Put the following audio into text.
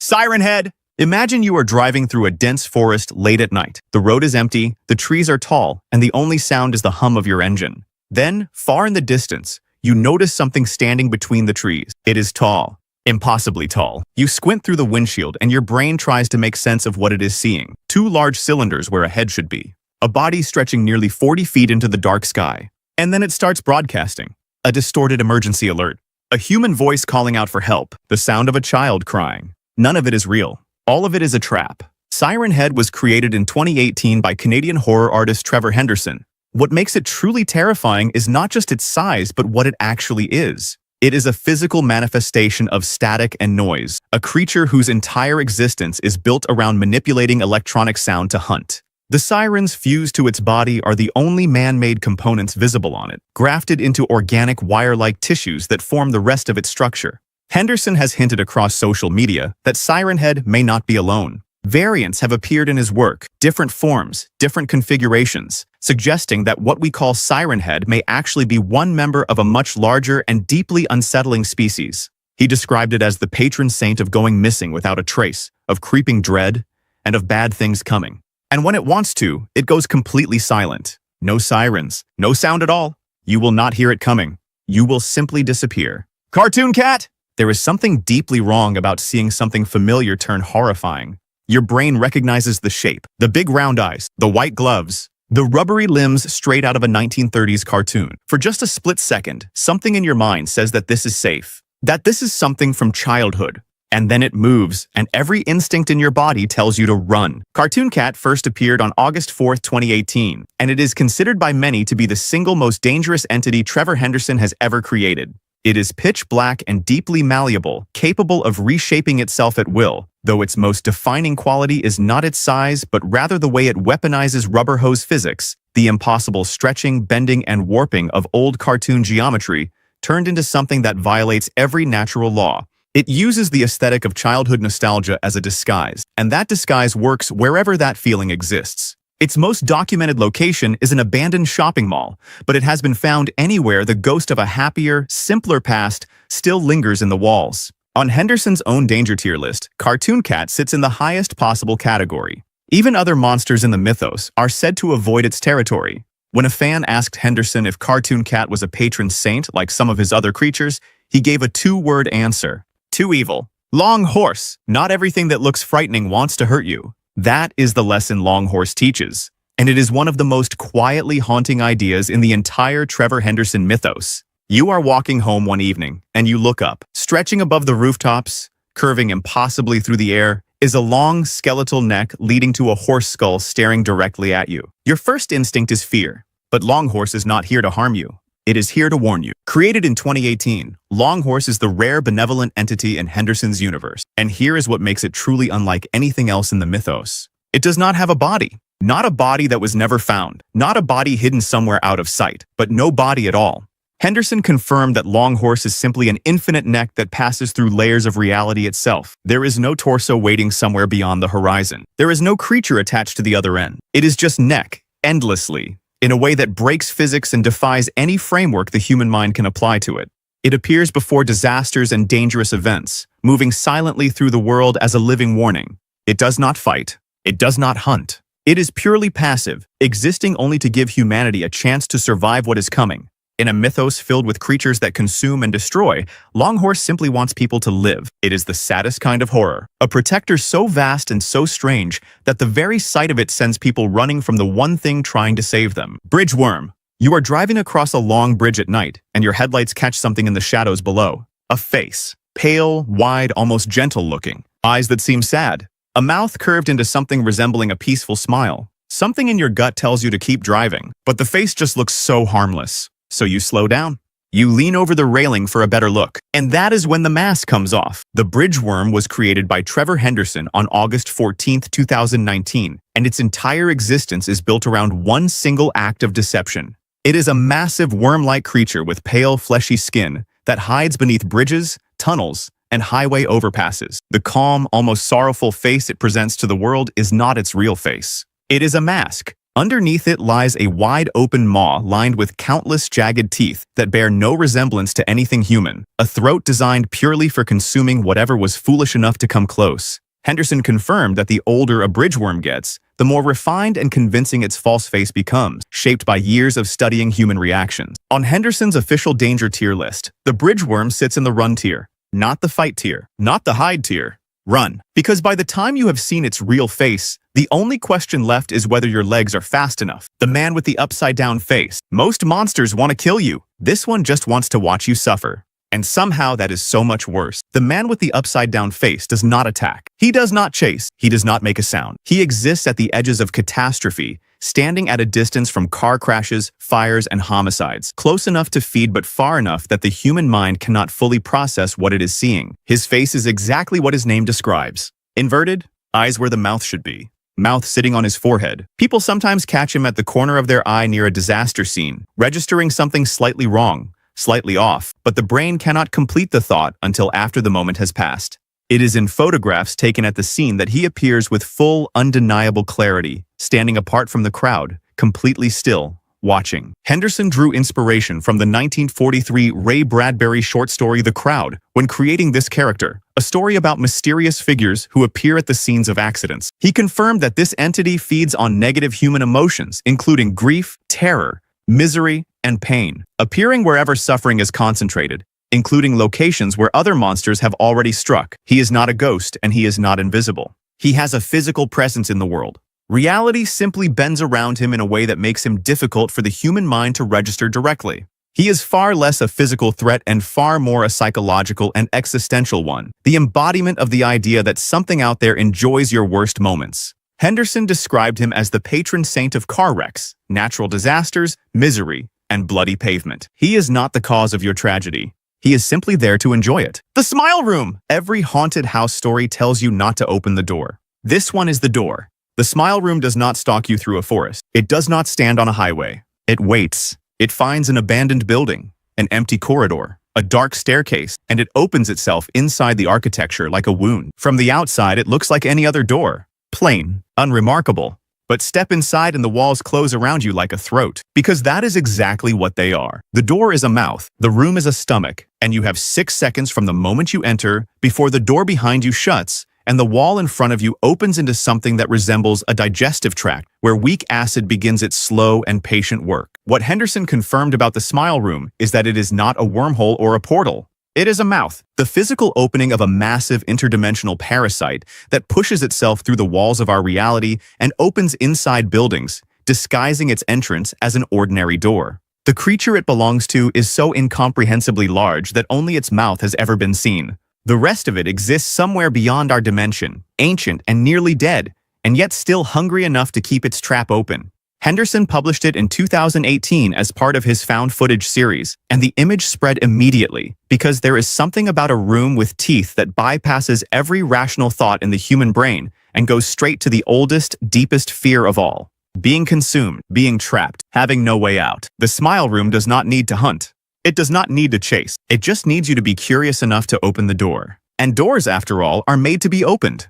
Siren Head! Imagine you are driving through a dense forest late at night. The road is empty, the trees are tall, and the only sound is the hum of your engine. Then, far in the distance, you notice something standing between the trees. It is tall. Impossibly tall. You squint through the windshield and your brain tries to make sense of what it is seeing. Two large cylinders where a head should be. A body stretching nearly 40 feet into the dark sky. And then it starts broadcasting. A distorted emergency alert. A human voice calling out for help. The sound of a child crying. None of it is real. All of it is a trap. Siren Head was created in 2018 by Canadian horror artist Trevor Henderson. What makes it truly terrifying is not just its size, but what it actually is. It is a physical manifestation of static and noise, a creature whose entire existence is built around manipulating electronic sound to hunt. The sirens fused to its body are the only man-made components visible on it, grafted into organic wire-like tissues that form the rest of its structure. Henderson has hinted across social media that Siren Head may not be alone. Variants have appeared in his work, different forms, different configurations, suggesting that what we call Siren Head may actually be one member of a much larger and deeply unsettling species. He described it as the patron saint of going missing without a trace, of creeping dread, and of bad things coming. And when it wants to, it goes completely silent. No sirens, no sound at all. You will not hear it coming. You will simply disappear. Cartoon cat! There is something deeply wrong about seeing something familiar turn horrifying. Your brain recognizes the shape, the big round eyes, the white gloves, the rubbery limbs straight out of a 1930s cartoon. For just a split second, something in your mind says that this is safe, that this is something from childhood. And then it moves, and every instinct in your body tells you to run. Cartoon Cat first appeared on August 4, 2018, and it is considered by many to be the single most dangerous entity Trevor Henderson has ever created. It is pitch black and deeply malleable, capable of reshaping itself at will, though its most defining quality is not its size, but rather the way it weaponizes rubber hose physics, the impossible stretching, bending, and warping of old cartoon geometry, turned into something that violates every natural law. It uses the aesthetic of childhood nostalgia as a disguise, and that disguise works wherever that feeling exists. Its most documented location is an abandoned shopping mall, but it has been found anywhere the ghost of a happier, simpler past still lingers in the walls. On Henderson's own danger tier list, Cartoon Cat sits in the highest possible category. Even other monsters in the mythos are said to avoid its territory. When a fan asked Henderson if Cartoon Cat was a patron saint like some of his other creatures, he gave a two-word answer. Too evil. Long horse. Not everything that looks frightening wants to hurt you. That is the lesson Long Horse teaches, and it is one of the most quietly haunting ideas in the entire Trevor Henderson mythos. You are walking home one evening, and you look up. Stretching above the rooftops, curving impossibly through the air, is a long skeletal neck leading to a horse skull staring directly at you. Your first instinct is fear, but Long Horse is not here to harm you. It is here to warn you. Created in 2018, Long Horse is the rare benevolent entity in Henderson's universe. And here is what makes it truly unlike anything else in the mythos. It does not have a body. Not a body that was never found. Not a body hidden somewhere out of sight, but no body at all. Henderson confirmed that Long Horse is simply an infinite neck that passes through layers of reality itself. There is no torso waiting somewhere beyond the horizon. There is no creature attached to the other end. It is just neck, endlessly, in a way that breaks physics and defies any framework the human mind can apply to it. It appears before disasters and dangerous events, moving silently through the world as a living warning. It does not fight. It does not hunt. It is purely passive, existing only to give humanity a chance to survive what is coming. In a mythos filled with creatures that consume and destroy, Long Horse simply wants people to live. It is the saddest kind of horror, a protector so vast and so strange that the very sight of it sends people running from the one thing trying to save them. Bridge worm. You are driving across a long bridge at night, and your headlights catch something in the shadows below. A face. Pale, wide, almost gentle looking. Eyes that seem sad. A mouth curved into something resembling a peaceful smile. Something in your gut tells you to keep driving, but the face just looks so harmless. So you slow down. You lean over the railing for a better look. And that is when the mask comes off. The bridge worm was created by Trevor Henderson on August 14, 2019, and its entire existence is built around one single act of deception. It is a massive worm-like creature with pale, fleshy skin that hides beneath bridges, tunnels, and highway overpasses. The calm, almost sorrowful face it presents to the world is not its real face. It is a mask, Underneath it lies a wide-open maw lined with countless jagged teeth that bear no resemblance to anything human, a throat designed purely for consuming whatever was foolish enough to come close. Henderson confirmed that the older a bridgeworm gets, the more refined and convincing its false face becomes, shaped by years of studying human reactions. On Henderson's official danger tier list, the bridgeworm sits in the run tier, not the fight tier, not the hide tier. Run. Because by the time you have seen its real face, the only question left is whether your legs are fast enough. The man with the upside-down face. Most monsters want to kill you. This one just wants to watch you suffer. And somehow that is so much worse. The man with the upside-down face does not attack. He does not chase. He does not make a sound. He exists at the edges of catastrophe, standing at a distance from car crashes, fires, and homicides, close enough to feed but far enough that the human mind cannot fully process what it is seeing. His face is exactly what his name describes. Inverted, eyes where the mouth should be. Mouth sitting on his forehead. People sometimes catch him at the corner of their eye near a disaster scene, registering something slightly wrong, slightly off, but the brain cannot complete the thought until after the moment has passed. It is in photographs taken at the scene that he appears with full, undeniable clarity, standing apart from the crowd, completely still, watching. Henderson drew inspiration from the 1943 Ray Bradbury short story The Crowd when creating this character, a story about mysterious figures who appear at the scenes of accidents. He confirmed that this entity feeds on negative human emotions, including grief, terror, misery, and pain, appearing wherever suffering is concentrated, including locations where other monsters have already struck. He is not a ghost, and he is not invisible. He has a physical presence in the world. Reality simply bends around him in a way that makes him difficult for the human mind to register directly. He is far less a physical threat and far more a psychological and existential one, the embodiment of the idea that something out there enjoys your worst moments. Henderson described him as the patron saint of car wrecks, natural disasters, misery, and bloody pavement. He is not the cause of your tragedy. He is simply there to enjoy it. The Smile Room! Every haunted house story tells you not to open the door. This one is the door. The Smile Room does not stalk you through a forest. It does not stand on a highway. It waits. It finds an abandoned building, an empty corridor, a dark staircase, and it opens itself inside the architecture like a wound. From the outside, it looks like any other door. Plain, unremarkable. But step inside and the walls close around you like a throat. Because that is exactly what they are. The door is a mouth, the room is a stomach, and you have 6 seconds from the moment you enter before the door behind you shuts and the wall in front of you opens into something that resembles a digestive tract where weak acid begins its slow and patient work. What Henderson confirmed about the Smile Room is that it is not a wormhole or a portal. It is a mouth, the physical opening of a massive interdimensional parasite that pushes itself through the walls of our reality and opens inside buildings, disguising its entrance as an ordinary door. The creature it belongs to is so incomprehensibly large that only its mouth has ever been seen. The rest of it exists somewhere beyond our dimension, ancient and nearly dead, and yet still hungry enough to keep its trap open. Henderson published it in 2018 as part of his found footage series, and the image spread immediately because there is something about a room with teeth that bypasses every rational thought in the human brain and goes straight to the oldest, deepest fear of all. Being consumed, being trapped, having no way out. The Smile Room does not need to hunt. It does not need to chase. It just needs you to be curious enough to open the door. And doors, after all, are made to be opened.